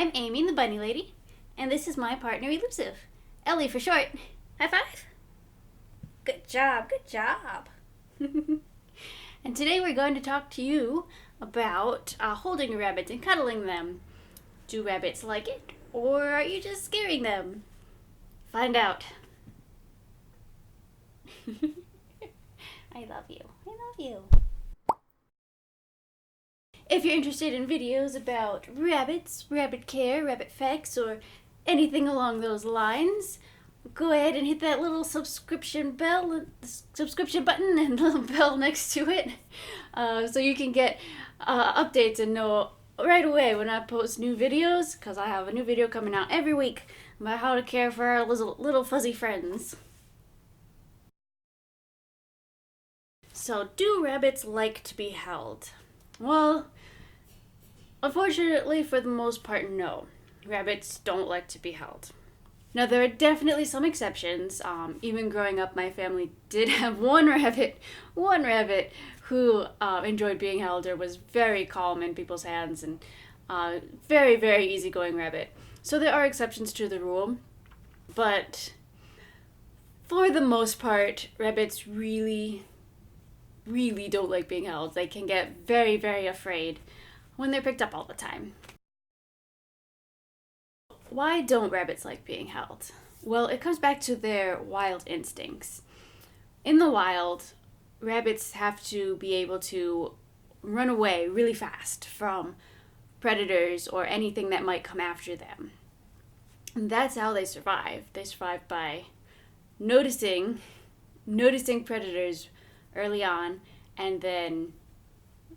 I'm Amy, the bunny lady, and this is my partner, Elusive. Ellie for short. High five. Good job, good job. And today we're going to talk to you about holding rabbits and cuddling them. Do rabbits like it, or are you just scaring them? Find out. I love you. I love you. If you're interested in videos about rabbits, rabbit care, rabbit facts, or anything along those lines, go ahead and hit that little subscription button and the little bell next to it, so you can get updates and know right away when I post new videos, because I have a new video coming out every week about how to care for our little fuzzy friends. So, do rabbits like to be held? Well, unfortunately, for the most part, no. Rabbits don't like to be held. Now, there are definitely some exceptions. Even growing up, my family did have one rabbit who enjoyed being held or was very calm in people's hands and very, very easygoing rabbit. So there are exceptions to the rule, but for the most part, rabbits really don't like being held. They can get very, very afraid when they're picked up all the time. Why don't rabbits like being held? Well, it comes back to their wild instincts. In the wild, rabbits have to be able to run away really fast from predators or anything that might come after them. And that's how they survive. They survive by noticing predators early on and then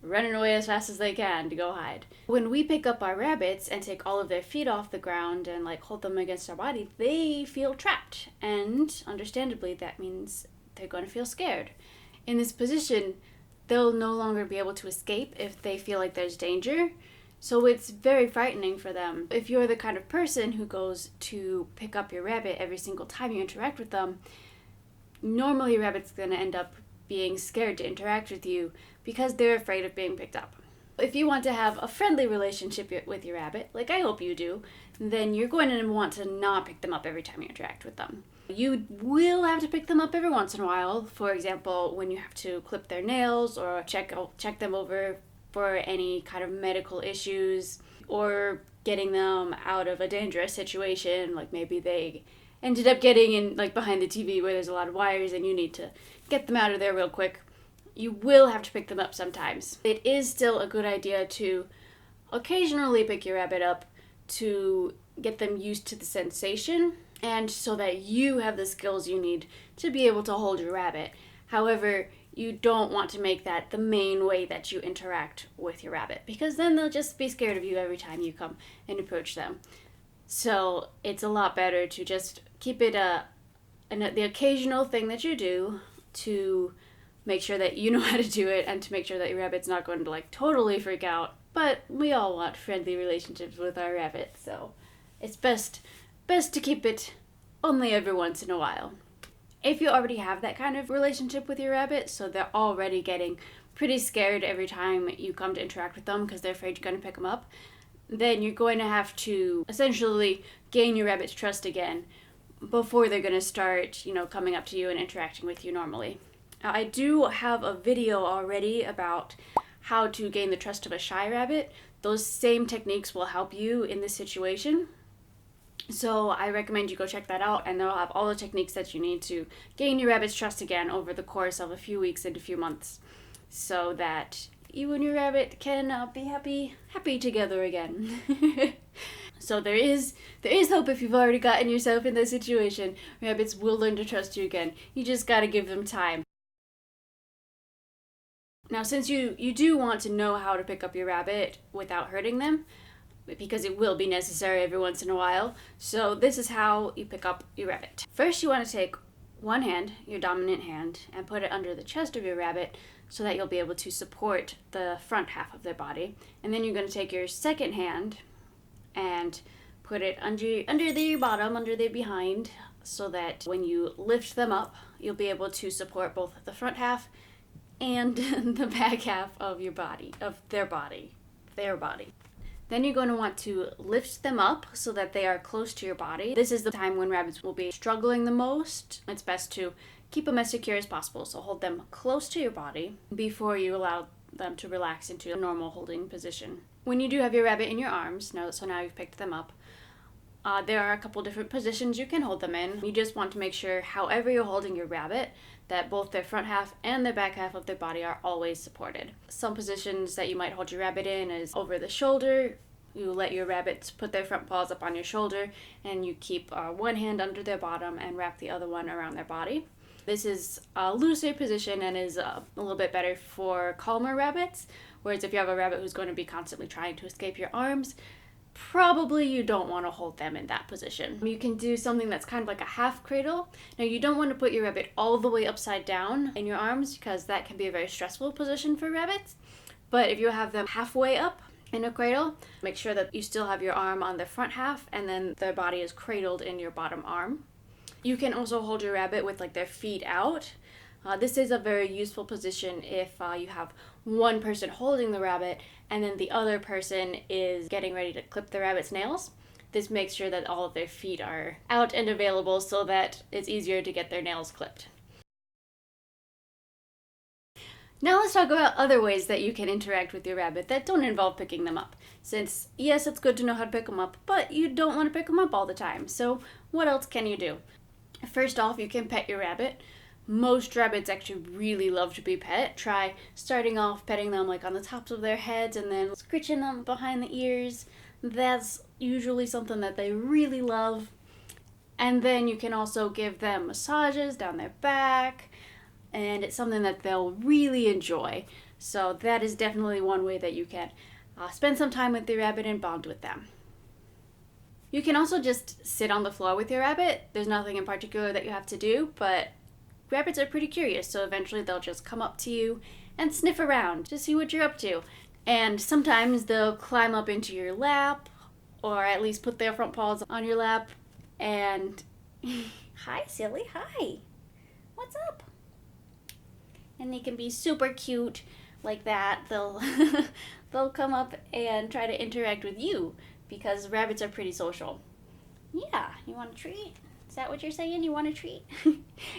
running away as fast as they can to go hide. When we pick up our rabbits and take all of their feet off the ground and hold them against our body, they feel trapped, and understandably that means they're going to feel scared. In this position, they'll no longer be able to escape if they feel like there's danger, so it's very frightening for them. If you're the kind of person who goes to pick up your rabbit every single time you interact with them, normally your rabbit's going to end up being scared to interact with you because they're afraid of being picked up. If you want to have a friendly relationship with your rabbit, like I hope you do, then you're going to want to not pick them up every time you interact with them. You will have to pick them up every once in a while, for example, when you have to clip their nails or check them over for any kind of medical issues, or getting them out of a dangerous situation, like maybe they ended up getting in behind the TV where there's a lot of wires and you need to get them out of there real quick. You will have to pick them up sometimes. It is still a good idea to occasionally pick your rabbit up to get them used to the sensation and so that you have the skills you need to be able to hold your rabbit. However, you don't want to make that the main way that you interact with your rabbit, because then they'll just be scared of you every time you come and approach them. So it's a lot better to just keep it the occasional thing that you do to make sure that you know how to do it and to make sure that your rabbit's not going to totally freak out. But we all want friendly relationships with our rabbits, so it's best to keep it only every once in a while. If you already have that kind of relationship with your rabbit, so they're already getting pretty scared every time you come to interact with them because they're afraid you're going to pick them up, then you're going to have to essentially gain your rabbit's trust again before they're going to start, coming up to you and interacting with you normally. I do have a video already about how to gain the trust of a shy rabbit. Those same techniques will help you in this situation. So I recommend you go check that out, and they'll have all the techniques that you need to gain your rabbit's trust again over the course of a few weeks and a few months, so that you and your rabbit can be happy together again. So there is hope if you've already gotten yourself in this situation. Rabbits will learn to trust you again. You just gotta give them time. Now, since you do want to know how to pick up your rabbit without hurting them, because it will be necessary every once in a while, so this is how you pick up your rabbit. First, you want to take one hand, your dominant hand, and put it under the chest of your rabbit so that you'll be able to support the front half of their body. And then you're going to take your second hand and put it under their bottom, under their behind, so that when you lift them up, you'll be able to support both the front half and the back half of your body, of their body. Then you're going to want to lift them up so that they are close to your body. This is the time when rabbits will be struggling the most. It's best to keep them as secure as possible, so hold them close to your body before you allow them to relax into a normal holding position. When you do have your rabbit in your arms, now you've picked them up, there are a couple different positions you can hold them in. You just want to make sure, however you're holding your rabbit, that both their front half and the back half of their body are always supported. Some positions that you might hold your rabbit in is over the shoulder. You let your rabbits put their front paws up on your shoulder, and you keep one hand under their bottom and wrap the other one around their body. This is a looser position and is a little bit better for calmer rabbits, whereas if you have a rabbit who's going to be constantly trying to escape your arms, probably you don't want to hold them in that position. You can do something that's kind of like a half cradle. Now, you don't want to put your rabbit all the way upside down in your arms because that can be a very stressful position for rabbits. But if you have them halfway up in a cradle, make sure that you still have your arm on the front half and then their body is cradled in your bottom arm. You can also hold your rabbit with like their feet out. This is a very useful position if you have one person holding the rabbit and then the other person is getting ready to clip the rabbit's nails. This makes sure that all of their feet are out and available so that it's easier to get their nails clipped. Now let's talk about other ways that you can interact with your rabbit that don't involve picking them up. Since, yes, it's good to know how to pick them up, but you don't want to pick them up all the time. So what else can you do? First off, you can pet your rabbit. Most rabbits actually really love to be pet. Try starting off petting them like on the tops of their heads and then scritching them behind the ears. That's usually something that they really love. And then you can also give them massages down their back, and it's something that they'll really enjoy. So that is definitely one way that you can spend some time with your rabbit and bond with them. You can also just sit on the floor with your rabbit. There's nothing in particular that you have to do, but rabbits are pretty curious, so eventually they'll just come up to you and sniff around to see what you're up to. And sometimes they'll climb up into your lap, or at least put their front paws on your lap, and hi, silly, hi. What's up? And they can be super cute like that. They'll come up and try to interact with you because rabbits are pretty social. Yeah, you want a treat? Is that what you're saying? You want a treat?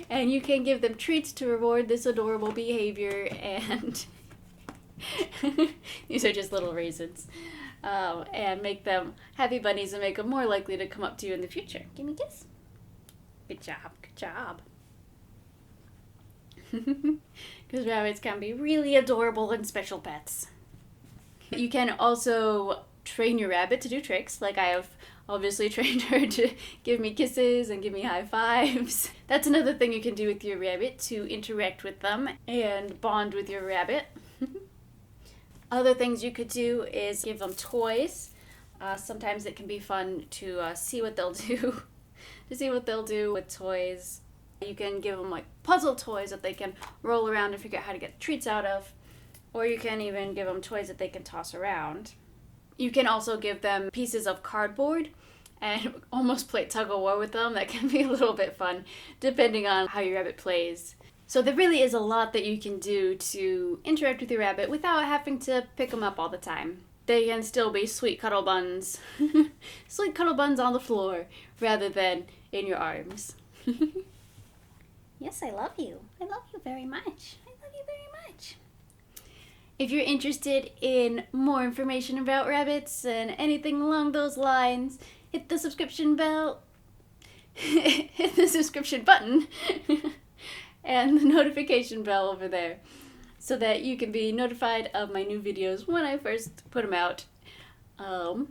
And you can give them treats to reward this adorable behavior, and these are just little raisins. And make them happy bunnies and make them more likely to come up to you in the future. Give me a kiss. Good job, good job. Because rabbits can be really adorable and special pets. You can also train your rabbit to do tricks, like I have obviously trained her to give me kisses and give me high fives. That's another thing you can do with your rabbit, to interact with them and bond with your rabbit. Other things you could do is give them toys. Sometimes it can be fun to see what they'll do. To see what they'll do with toys. You can give them like puzzle toys that they can roll around and figure out how to get treats out of. Or you can even give them toys that they can toss around. You can also give them pieces of cardboard and almost play tug of war with them. That can be a little bit fun, depending on how your rabbit plays. So there really is a lot that you can do to interact with your rabbit without having to pick them up all the time. They can still be sweet cuddle buns. Sweet cuddle buns on the floor rather than in your arms. Yes, I love you. I love you very much. I love you very much. If you're interested in more information about rabbits and anything along those lines, hit the subscription bell, hit the subscription button, and the notification bell over there so that you can be notified of my new videos when I first put them out. And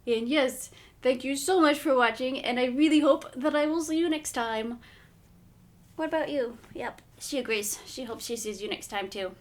yes, thank you so much for watching, and I really hope that I will see you next time. What about you? Yep, she agrees. She hopes she sees you next time too.